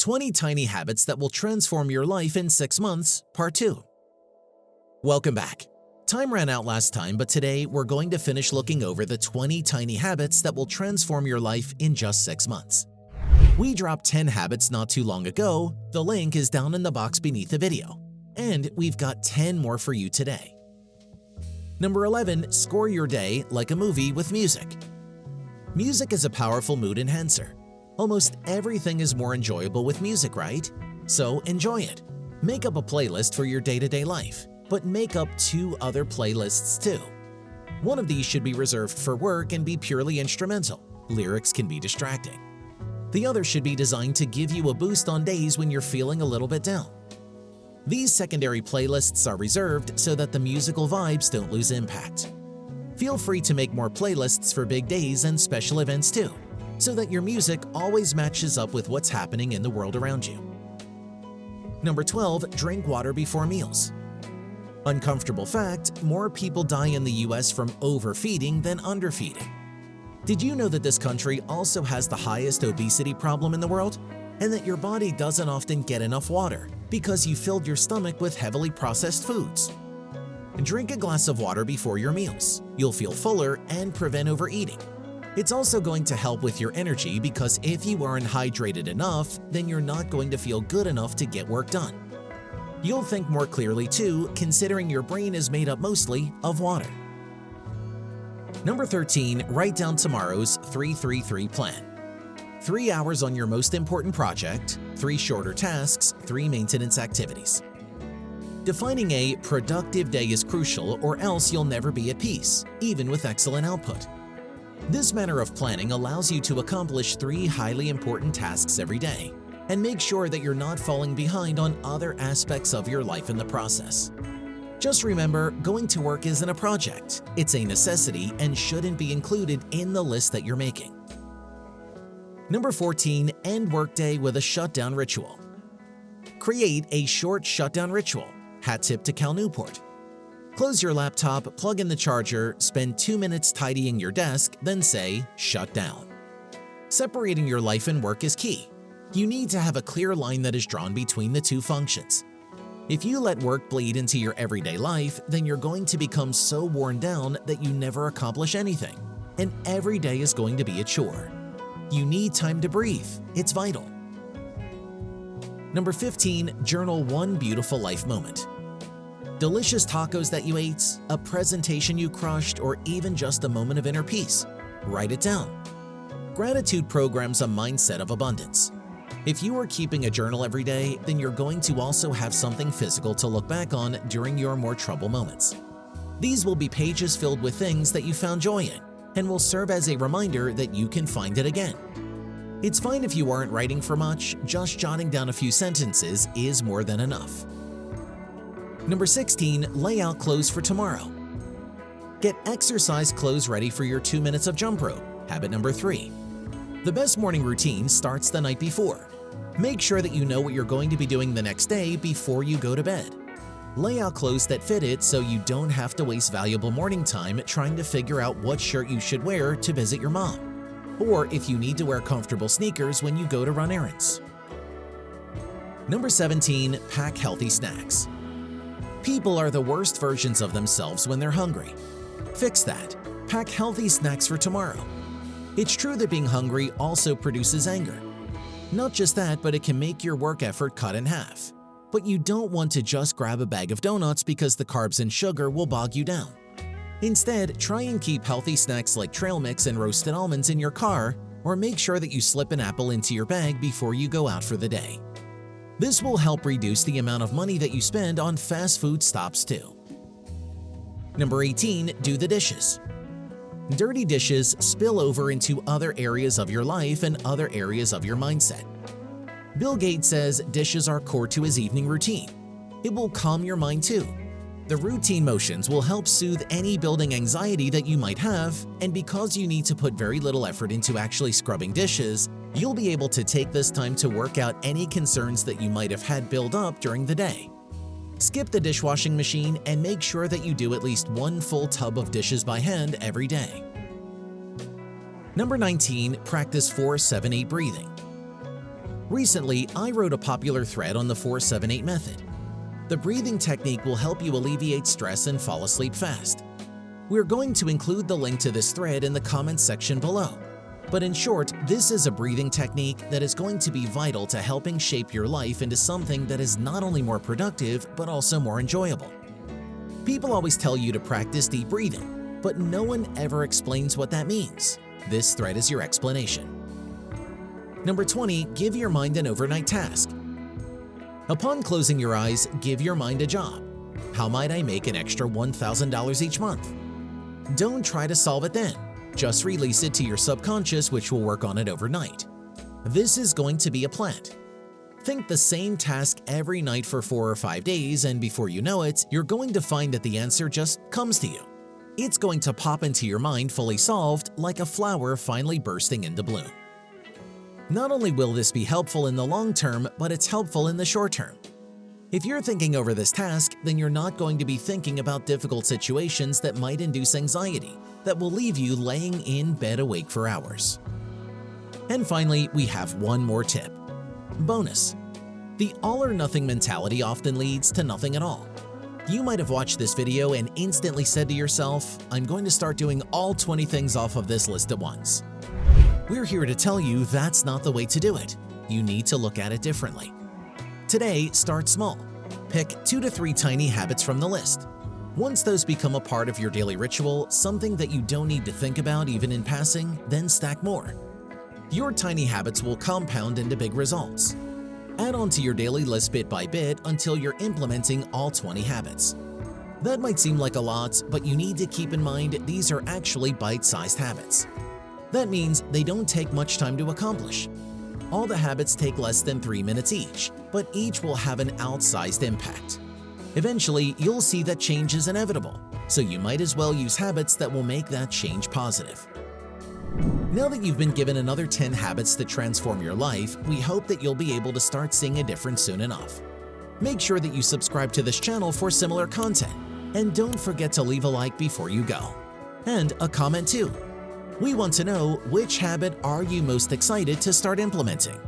20 Tiny Habits That Will Transform Your Life in 6 Months, Part 2. Welcome back. Time ran out last time, but today we're going to finish looking over the 20 tiny habits that will transform your life in just 6 months. We dropped 10 habits not too long ago. The link is down in the box beneath the video. And we've got 10 more for you today. Number 11, score your day like a movie with music. Music is a powerful mood enhancer. Almost everything is more enjoyable with music, right? So enjoy it. Make up a playlist for your day-to-day life, but make up 2 other playlists too. One of these should be reserved for work and be purely instrumental. Lyrics can be distracting. The other should be designed to give you a boost on days when you're feeling a little bit down. These secondary playlists are reserved so that the musical vibes don't lose impact. Feel free to make more playlists for big days and special events too, so that your music always matches up with what's happening in the world around you. Number 12, drink water before meals. Uncomfortable fact, more people die in the US from overfeeding than underfeeding. Did you know that this country also has the highest obesity problem in the world? And that your body doesn't often get enough water because you filled your stomach with heavily processed foods? Drink a glass of water before your meals. You'll feel fuller and prevent overeating. It's also going to help with your energy because if you aren't hydrated enough, then you're not going to feel good enough to get work done. You'll think more clearly too, considering your brain is made up mostly of water. Number 13, write down tomorrow's 3-3-3 plan. 3 hours on your most important project, 3 shorter tasks, 3 maintenance activities. Defining a productive day is crucial, or else you'll never be at peace, even with excellent output. This manner of planning allows you to accomplish 3 highly important tasks every day, and make sure that you're not falling behind on other aspects of your life in the process. Just remember, going to work isn't a project, it's a necessity and shouldn't be included in the list that you're making. Number 14, end workday with a shutdown ritual. Create a short shutdown ritual. Hat tip to Cal Newport. Close your laptop, plug in the charger, spend 2 minutes tidying your desk, then say, shut down. Separating your life and work is key. You need to have a clear line that is drawn between the 2 functions. If you let work bleed into your everyday life, then you're going to become so worn down that you never accomplish anything, and every day is going to be a chore. You need time to breathe. It's vital. Number 15, journal one beautiful life moment. Delicious tacos that you ate, a presentation you crushed, or even just a moment of inner peace. Write it down. Gratitude programs a mindset of abundance. If you are keeping a journal every day, then you're going to also have something physical to look back on during your more troubled moments. These will be pages filled with things that you found joy in, and will serve as a reminder that you can find it again. It's fine if you aren't writing for much, just jotting down a few sentences is more than enough. Number 16, lay out clothes for tomorrow. Get exercise clothes ready for your 2 minutes of jump rope. Habit number 3. The best morning routine starts the night before. Make sure that you know what you're going to be doing the next day before you go to bed. Lay out clothes that fit it so you don't have to waste valuable morning time trying to figure out what shirt you should wear to visit your mom, or if you need to wear comfortable sneakers when you go to run errands. Number 17, pack healthy snacks. People are the worst versions of themselves when they're hungry. Fix that. Pack healthy snacks for tomorrow. It's true that being hungry also produces anger. Not just that, but it can make your work effort cut in half. But you don't want to just grab a bag of donuts because the carbs and sugar will bog you down. Instead, try and keep healthy snacks like trail mix and roasted almonds in your car, or make sure that you slip an apple into your bag before you go out for the day. This will help reduce the amount of money that you spend on fast food stops too. Number 18, do the dishes. Dirty dishes spill over into other areas of your life and other areas of your mindset. Bill Gates says dishes are core to his evening routine. It will calm your mind too. The routine motions will help soothe any building anxiety that you might have, and because you need to put very little effort into actually scrubbing dishes, you'll be able to take this time to work out any concerns that you might have had build up during the day. Skip the dishwashing machine and make sure that you do at least 1 full tub of dishes by hand every day. Number 19, practice 4-7-8 breathing. Recently, I wrote a popular thread on the 4-7-8 method. The breathing technique will help you alleviate stress and fall asleep fast. We're going to include the link to this thread in the comments section below. But in short, this is a breathing technique that is going to be vital to helping shape your life into something that is not only more productive, but also more enjoyable. People always tell you to practice deep breathing, but no one ever explains what that means. This thread is your explanation. Number 20, give your mind an overnight task. Upon closing your eyes, give your mind a job. How might I make an extra $1,000 each month? Don't try to solve it then. Just release it to your subconscious, which will work on it overnight. This is going to be a plant. Think the same task every night for 4 or 5 days, and before you know it, you're going to find that the answer just comes to you. It's going to pop into your mind fully solved, like a flower finally bursting into bloom. Not only will this be helpful in the long term, but it's helpful in the short term. If you're thinking over this task, then you're not going to be thinking about difficult situations that might induce anxiety, that will leave you laying in bed awake for hours. And finally, we have one more tip. Bonus. The all-or-nothing mentality often leads to nothing at all. You might have watched this video and instantly said to yourself, I'm going to start doing all 20 things off of this list at once. We're here to tell you that's not the way to do it. You need to look at it differently. Today, start small. Pick 2 to 3 tiny habits from the list. Once those become a part of your daily ritual, something that you don't need to think about even in passing, then stack more. Your tiny habits will compound into big results. Add on to your daily list bit by bit until you're implementing all 20 habits. That might seem like a lot, but you need to keep in mind these are actually bite-sized habits. That means they don't take much time to accomplish. All the habits take less than 3 minutes each, but each will have an outsized impact. Eventually, you'll see that change is inevitable, so you might as well use habits that will make that change positive. Now that you've been given another 10 habits that transform your life, we hope that you'll be able to start seeing a difference soon enough. Make sure that you subscribe to this channel for similar content, and don't forget to leave a like before you go. And a comment too. We want to know which habit are you most excited to start implementing.